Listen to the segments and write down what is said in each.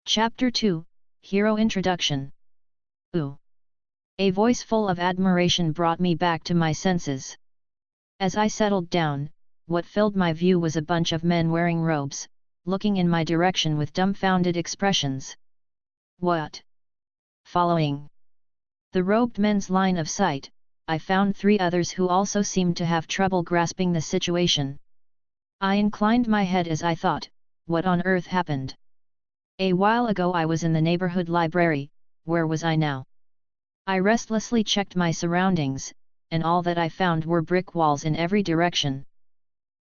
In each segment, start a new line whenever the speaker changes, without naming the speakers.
Chapter 2, Hero Introduction. Ooh! A voice full of admiration brought me back to my senses. As I settled down, what filled my view was a bunch of men wearing robes, looking in my direction with dumbfounded expressions. What? Following the robed men's line of sight, I found 3 others who also seemed to have trouble grasping the situation. I inclined my head as I thought, what on earth happened? A while ago I was in the neighborhood library, where was I now? I restlessly checked my surroundings, and all that I found were brick walls in every direction.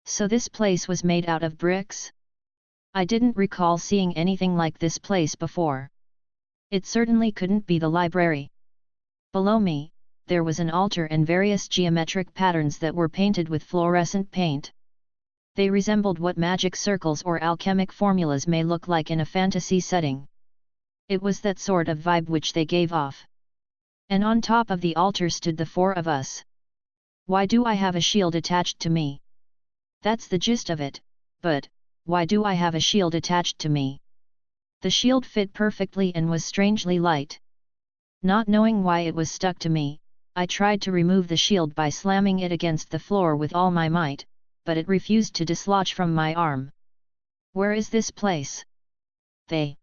So this place was made out of bricks? I didn't recall seeing anything like this place before. It certainly couldn't be the library. Below me, there was an altar and various geometric patterns that were painted with fluorescent paint. They resembled what magic circles or alchemic formulas may look like in a fantasy setting. It was that sort of vibe which they gave off. And on top of the altar stood the 4 of us. Why do I have a shield attached to me? That's the gist of it, but, why do I have a shield attached to me? The shield fit perfectly and was strangely light. Not knowing why it was stuck to me, I tried to remove the shield by slamming it against the floor with all my might, but it refused to dislodge from my arm. Where is this place? The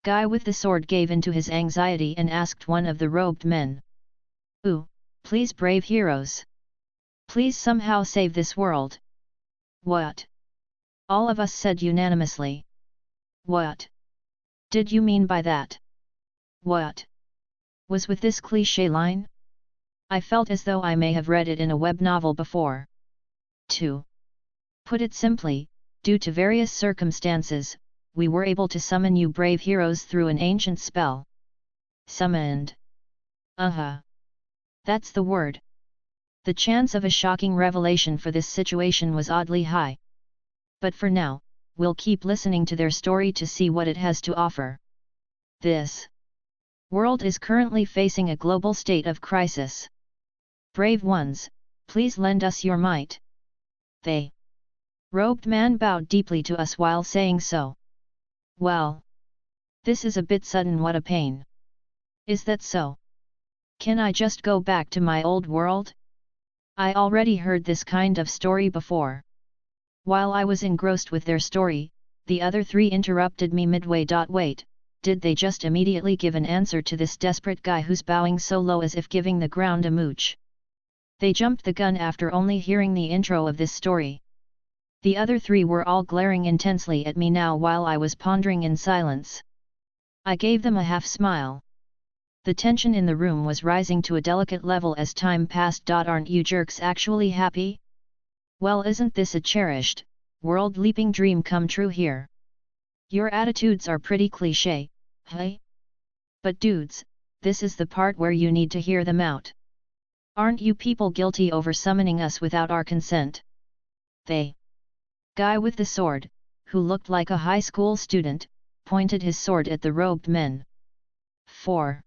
guy with the sword gave into his anxiety and asked one of the robed men. Ooh, please brave heroes. Please somehow save this world. What? All of us said unanimously. What did you mean by that? What was with this cliché line? I felt as though I may have read it in a web novel before. To put it simply, due to various circumstances, we were able to summon you brave heroes through an ancient spell. Summoned. That's the word. The chance of a shocking revelation for this situation was oddly high. But for now, we'll keep listening to their story to see what it has to offer. This world is currently facing a global state of crisis. Brave ones, please lend us your might. The robed man bowed deeply to us while saying so. Well, this is a bit sudden, what a pain. Is that so? Can I just go back to my old world? I already heard this kind of story before. While I was engrossed with their story, the other 3 interrupted me midway. Wait, did they just immediately give an answer to this desperate guy who's bowing so low as if giving the ground a mooch? They jumped the gun after only hearing the intro of this story. The other 3 were all glaring intensely at me now while I was pondering in silence. I gave them a half smile. The tension in the room was rising to a delicate level as time passed. Aren't you jerks actually happy? Well, isn't this a cherished, world-leaping dream come true here? Your attitudes are pretty cliché, hey? But dudes, this is the part where you need to hear them out. Aren't you people guilty over summoning us without our consent? The guy with the sword, who looked like a high school student, pointed his sword at the robed men. For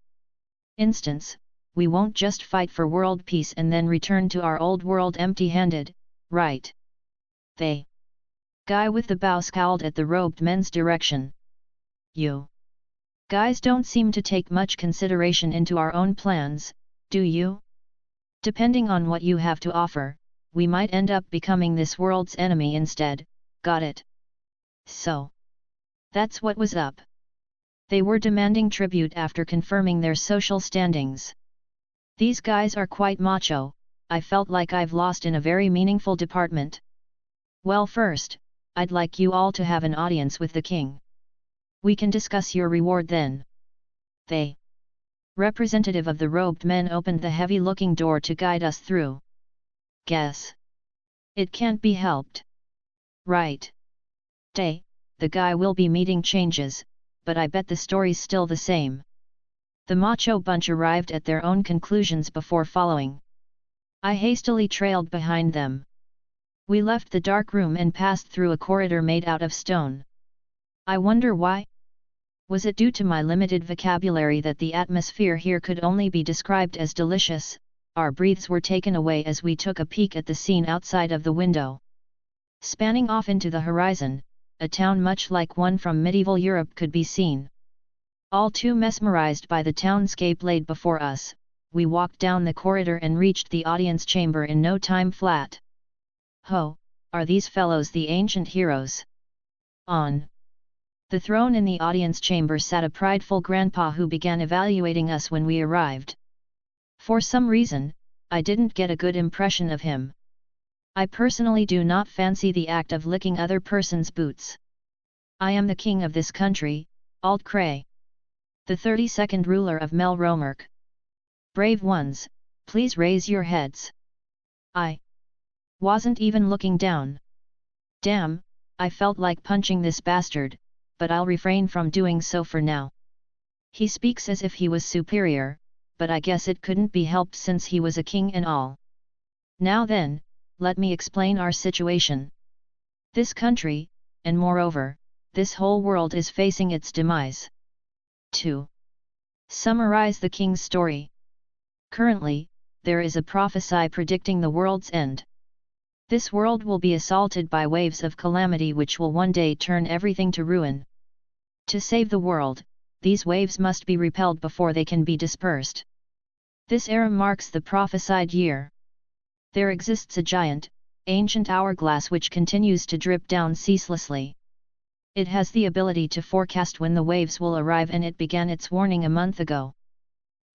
instance, we won't just fight for world peace and then return to our old world empty-handed, right? The guy with the bow scowled at the robed men's direction. You guys don't seem to take much consideration into our own plans, do you? Depending on what you have to offer, we might end up becoming this world's enemy instead, got it? So that's what was up. They were demanding tribute after confirming their social standings. These guys are quite macho. I felt like I've lost in a very meaningful department. Well, first, I'd like you all to have an audience with the king. We can discuss your reward then. The representative of the robed men opened the heavy-looking door to guide us through. Guess it can't be helped. Right. Day, the guy will be meeting changes, but I bet the story's still the same. The macho bunch arrived at their own conclusions before following. I hastily trailed behind them. We left the dark room and passed through a corridor made out of stone. I wonder why? Was it due to my limited vocabulary that the atmosphere here could only be described as delicious? Our breaths were taken away as we took a peek at the scene outside of the window. Spanning off into the horizon, a town much like one from medieval Europe could be seen. All too mesmerized by the townscape laid before us, we walked down the corridor and reached the audience chamber in no time flat. Ho, are these fellows the ancient heroes? On the throne in the audience chamber sat a prideful grandpa who began evaluating us when we arrived. For some reason, I didn't get a good impression of him. I personally do not fancy the act of licking other person's boots. I am the king of this country, Alt Cray. The 32nd ruler of Melromark. Brave ones, please raise your heads. I wasn't even looking down. Damn, I felt like punching this bastard, but I'll refrain from doing so for now. He speaks as if he was superior, but I guess it couldn't be helped since he was a king and all. Now then, let me explain our situation. This country, and moreover, this whole world is facing its demise. To summarize the king's story. Currently, there is a prophecy predicting the world's end. This world will be assaulted by waves of calamity which will one day turn everything to ruin. To save the world, these waves must be repelled before they can be dispersed. This era marks the prophesied year. There exists a giant, ancient hourglass which continues to drip down ceaselessly. It has the ability to forecast when the waves will arrive, and it began its warning a month ago.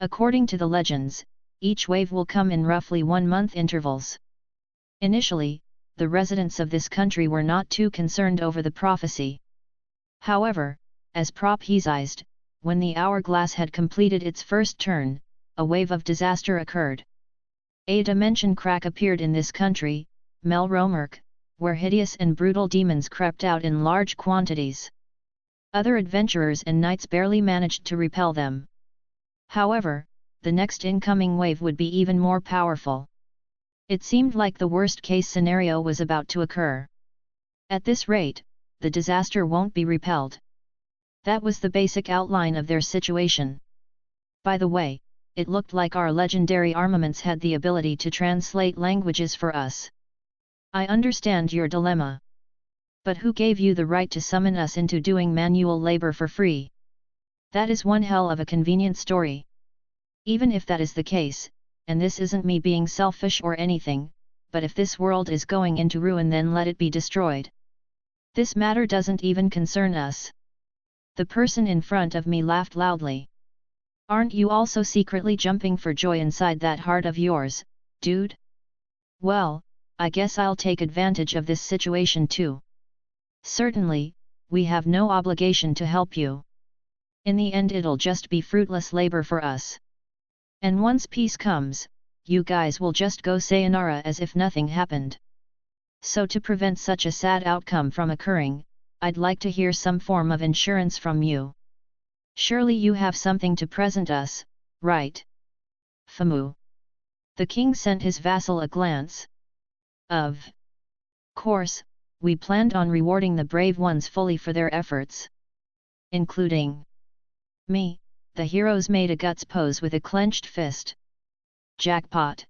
According to the legends, each wave will come in roughly 1 month intervals. Initially, the residents of this country were not too concerned over the prophecy. However, as prophesied, when the hourglass had completed its first turn, a wave of disaster occurred. A dimension crack appeared in this country, Melromark, where hideous and brutal demons crept out in large quantities. Other adventurers and knights barely managed to repel them. However, the next incoming wave would be even more powerful. It seemed like the worst-case scenario was about to occur. At this rate, the disaster won't be repelled. That was the basic outline of their situation. By the way, it looked like our legendary armaments had the ability to translate languages for us. I understand your dilemma. But who gave you the right to summon us into doing manual labor for free? That is one hell of a convenient story. Even if that is the case, and this isn't me being selfish or anything, but if this world is going into ruin, then let it be destroyed. This matter doesn't even concern us. The person in front of me laughed loudly. Aren't you also secretly jumping for joy inside that heart of yours, dude? Well, I guess I'll take advantage of this situation too. Certainly, we have no obligation to help you. In the end, it'll just be fruitless labor for us. And once peace comes, you guys will just go sayonara as if nothing happened. So to prevent such a sad outcome from occurring, I'd like to hear some form of insurance from you. Surely you have something to present us, right? Famu. The king sent his vassal a glance. Of course, we planned on rewarding the brave ones fully for their efforts. Including me. The heroes made a guts pose with a clenched fist. Jackpot.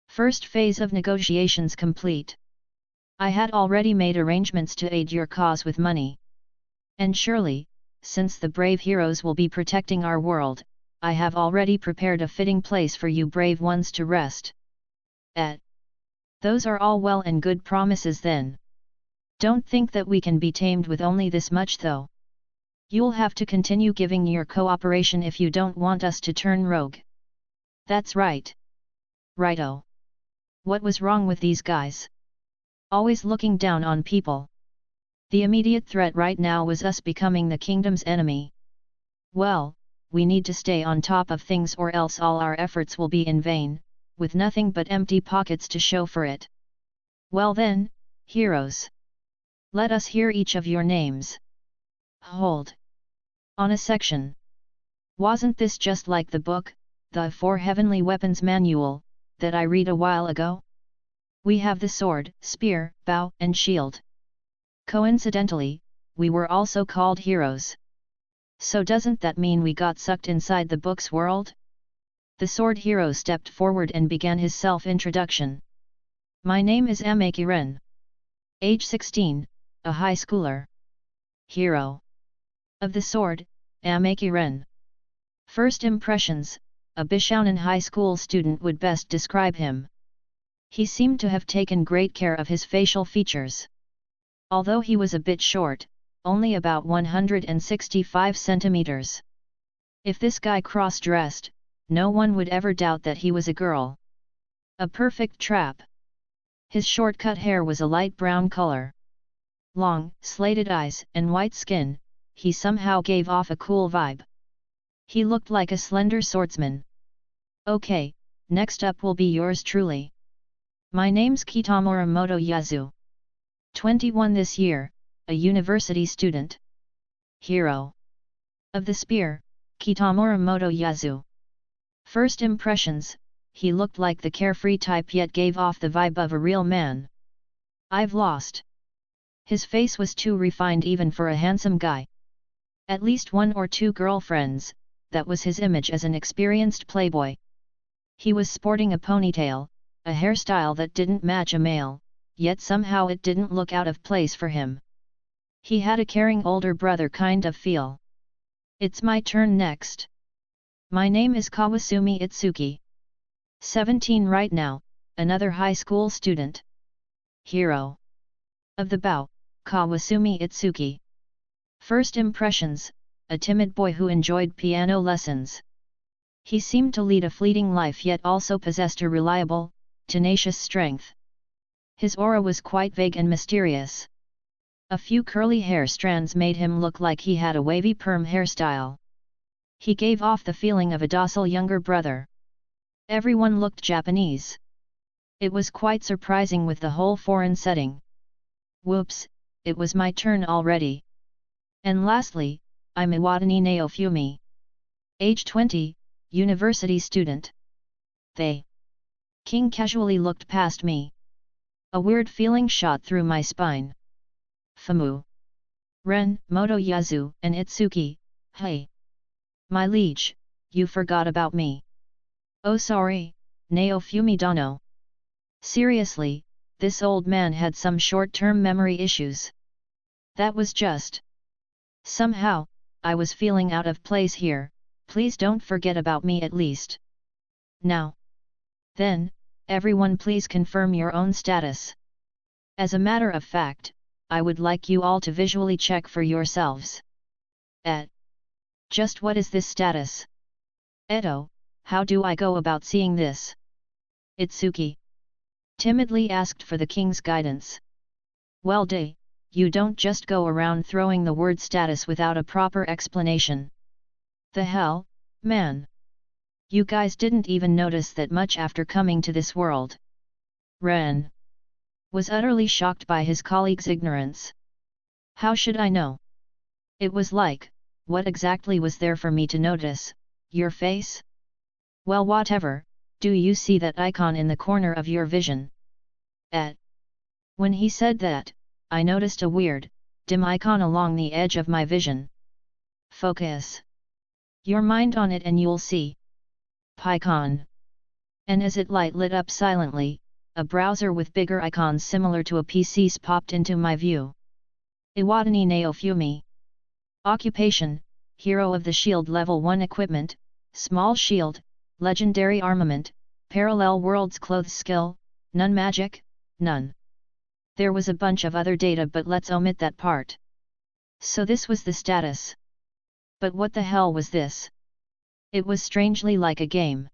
First phase of negotiations complete. I had already made arrangements to aid your cause with money. And surely, since the brave heroes will be protecting our world, I have already prepared a fitting place for you brave ones to rest. Those are all well and good promises then. Don't think that we can be tamed with only this much though. You'll have to continue giving your cooperation if you don't want us to turn rogue. That's right. Righto. What was wrong with these guys? Always looking down on people. The immediate threat right now was us becoming the kingdom's enemy. Well, we need to stay on top of things or else all our efforts will be in vain, with nothing but empty pockets to show for it. Well then, heroes. Let us hear each of your names. Hold on a section. Wasn't this just like the book, the 4 Heavenly Weapons Manual, that I read a while ago? We have the sword, spear, bow, and shield. Coincidentally, we were also called heroes. So doesn't that mean we got sucked inside the book's world? The sword hero stepped forward and began his self-introduction. My name is Ameki Ren. Age 16, a high schooler. Hero of the sword, Amakiren. First impressions, a Bishounen high school student would best describe him. He seemed to have taken great care of his facial features. Although he was a bit short, only about 165 centimeters. If this guy cross-dressed, no one would ever doubt that he was a girl. A perfect trap. His short-cut hair was a light brown color. Long, slated eyes and white skin, he somehow gave off a cool vibe. He looked like a slender swordsman. Okay, next up will be yours truly. My name's Kitamura Motoyasu. 21 this year, a university student. Hero. Of the spear, Kitamura Motoyasu. First impressions, he looked like the carefree type yet gave off the vibe of a real man. I've lost. His face was too refined even for a handsome guy. At least one or two girlfriends, that was his image as an experienced playboy. He was sporting a ponytail, a hairstyle that didn't match a male, yet somehow it didn't look out of place for him. He had a caring older brother kind of feel. It's my turn next. My name is Kawasumi Itsuki. 17 right now, another high school student. Hero. Of the bow, Kawasumi Itsuki. First impressions, a timid boy who enjoyed piano lessons. He seemed to lead a fleeting life yet also possessed a reliable, tenacious strength. His aura was quite vague and mysterious. A few curly hair strands made him look like he had a wavy perm hairstyle. He gave off the feeling of a docile younger brother. Everyone looked Japanese. It was quite surprising with the whole foreign setting. Whoops, it was my turn already. And lastly, I'm Iwatani Naofumi. Age 20, university student. They. King casually looked past me. A weird feeling shot through my spine. Famu. Ren, Motoyasu, and Itsuki, hey. My liege, you forgot about me. Oh sorry, Naofumi Dono. Seriously, this old man had some short-term memory issues. That was just. Somehow, I was feeling out of place here, please don't forget about me at least. Now. Then, everyone please confirm your own status. As a matter of fact, I would like you all to visually check for yourselves. Just what is this status? Edo, how do I go about seeing this? Itsuki timidly asked for the king's guidance. Well you don't just go around throwing the word status without a proper explanation. The hell, man? You guys didn't even notice that much after coming to this world. Ren was utterly shocked by his colleague's ignorance. How should I know? It was like, what exactly was there for me to notice, your face? Well whatever, do you see that icon in the corner of your vision? When he said that, I noticed a weird, dim icon along the edge of my vision. Focus your mind on it and you'll see. Pycon. And as it lit up silently, a browser with bigger icons similar to a PC's popped into my view. Iwatani Naofumi. Occupation, Hero of the Shield Level 1 Equipment, Small Shield, Legendary Armament, Parallel Worlds Clothes Skill, None Magic, None. There was a bunch of other data but let's omit that part. So this was the status. But what the hell was this? It was strangely like a game.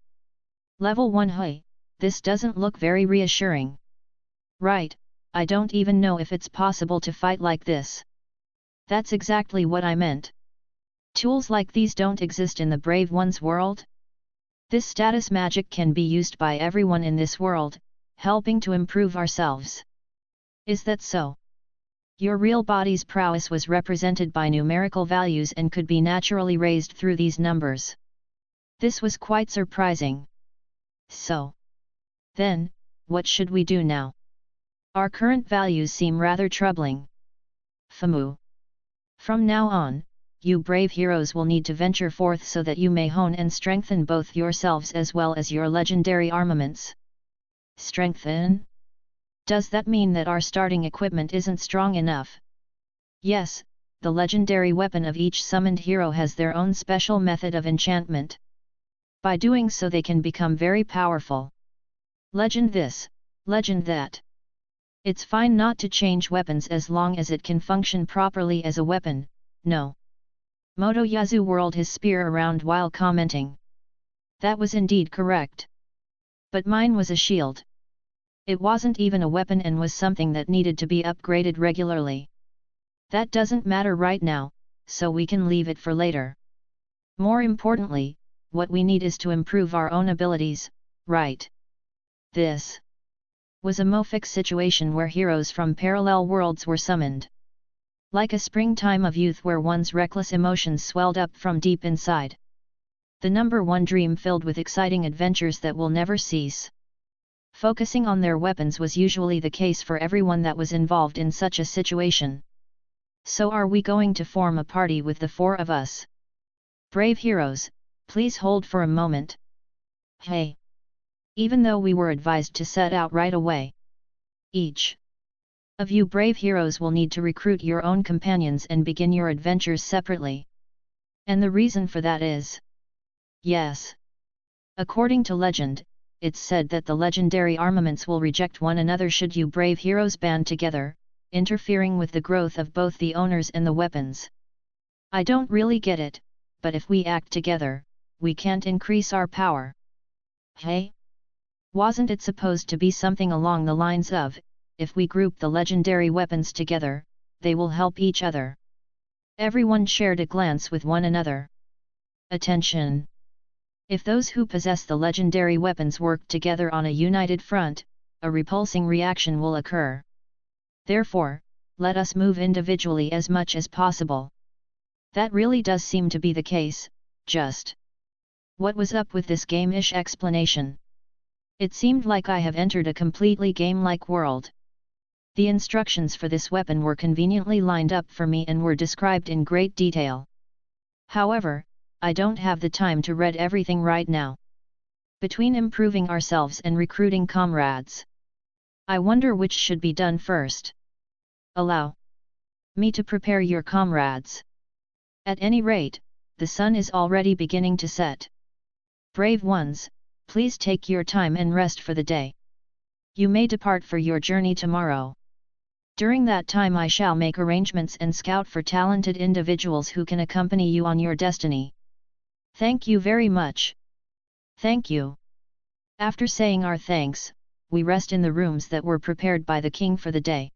Level 1 Hui, this doesn't look very reassuring. Right, I don't even know if it's possible to fight like this. That's exactly what I meant. Tools like these don't exist in the Brave One's world? This status magic can be used by everyone in this world, helping to improve ourselves. Is that so? Your real body's prowess was represented by numerical values and could be naturally raised through these numbers. This was quite surprising. So. Then, what should we do now? Our current values seem rather troubling. Famu. From now on, you brave heroes will need to venture forth so that you may hone and strengthen both yourselves as well as your legendary armaments. Strengthen? Does that mean that our starting equipment isn't strong enough? Yes, the legendary weapon of each summoned hero has their own special method of enchantment. By doing so they can become very powerful. Legend this, legend that. It's fine not to change weapons as long as it can function properly as a weapon, no. Motoyasu whirled his spear around while commenting. That was indeed correct. But mine was a shield. It wasn't even a weapon and was something that needed to be upgraded regularly. That doesn't matter right now, so we can leave it for later. More importantly, what we need is to improve our own abilities, right? This was a Mofix situation where heroes from parallel worlds were summoned. Like a springtime of youth where one's reckless emotions swelled up from deep inside. The number one dream filled with exciting adventures that will never cease. Focusing on their weapons was usually the case for everyone that was involved in such a situation. So are we going to form a party with the four of us? Brave heroes, please hold for a moment. Hey! Even though we were advised to set out right away. Each of you brave heroes will need to recruit your own companions and begin your adventures separately. And the reason for that is... Yes. According to legend, it's said that the legendary armaments will reject one another should you brave heroes band together, interfering with the growth of both the owners and the weapons. I don't really get it, but if we act together, we can't increase our power. Hey? Wasn't it supposed to be something along the lines of, if we group the legendary weapons together, they will help each other? Everyone shared a glance with one another. Attention! If those who possess the legendary weapons work together on a united front, a repulsing reaction will occur. Therefore, let us move individually as much as possible. That really does seem to be the case, just. What was up with this game-ish explanation? It seemed like I have entered a completely game-like world. The instructions for this weapon were conveniently lined up for me and were described in great detail. However, I don't have the time to read everything right now. Between improving ourselves and recruiting comrades, I wonder which should be done first. Allow me to prepare your comrades. At any rate, the sun is already beginning to set. Brave ones, please take your time and rest for the day. You may depart for your journey tomorrow. During that time I shall make arrangements and scout for talented individuals who can accompany you on your destiny. Thank you very much. Thank you. After saying our thanks, we rest in the rooms that were prepared by the king for the day.